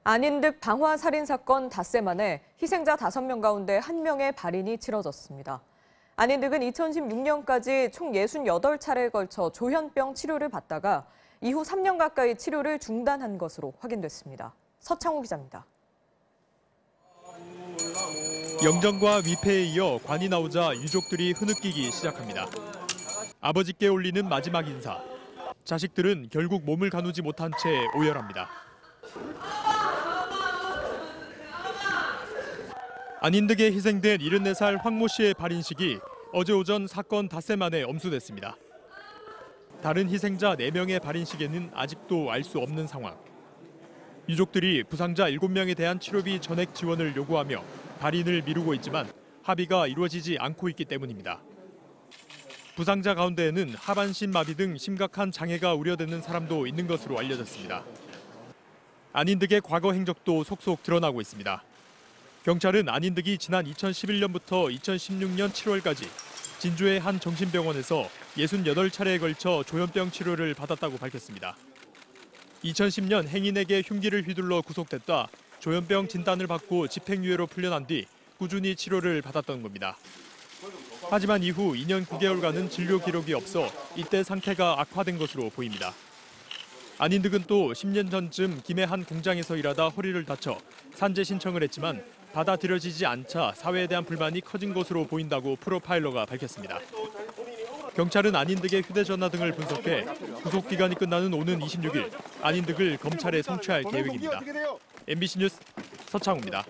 안인득 방화 살인 사건 닷새 만에 희생자 5명 가운데 1명의 발인이 치러졌습니다. 안인득은 2016년까지 총 68차례에 걸쳐 조현병 치료를 받다가 이후 3년 가까이 치료를 중단한 것으로 확인됐습니다. 서창우 기자입니다. 영전과 위패에 이어 관이 나오자 유족들이 흐느끼기 시작합니다. 아버지께 올리는 마지막 인사. 자식들은 결국 몸을 가누지 못한 채 오열합니다. 안인득에 희생된 74살 황모 씨의 발인식이 어제 오전 사건 닷새 만에 엄수됐습니다. 다른 희생자 4명의 발인식에는 아직도 알 수 없는 상황. 유족들이 부상자 7명에 대한 치료비 전액 지원을 요구하며 발인을 미루고 있지만 합의가 이루어지지 않고 있기 때문입니다. 부상자 가운데에는 하반신 마비 등 심각한 장애가 우려되는 사람도 있는 것으로 알려졌습니다. 안인득의 과거 행적도 속속 드러나고 있습니다. 경찰은 안인득이 지난 2011년부터 2016년 7월까지 진주의 한 정신병원에서 68차례에 걸쳐 조현병 치료를 받았다고 밝혔습니다. 2010년 행인에게 흉기를 휘둘러 구속됐다 조현병 진단을 받고 집행유예로 풀려난 뒤 꾸준히 치료를 받았던 겁니다. 하지만 이후 2년 9개월간은 진료 기록이 없어 이때 상태가 악화된 것으로 보입니다. 안인득은 또 10년 전쯤 김해 한 공장에서 일하다 허리를 다쳐 산재 신청을 했지만 받아들여지지 않자 사회에 대한 불만이 커진 것으로 보인다고 프로파일러가 밝혔습니다. 경찰은 안인득의 휴대전화 등을 분석해 구속기간이 끝나는 오는 26일 안인득을 검찰에 송치할 계획입니다. MBC 뉴스 서창우입니다.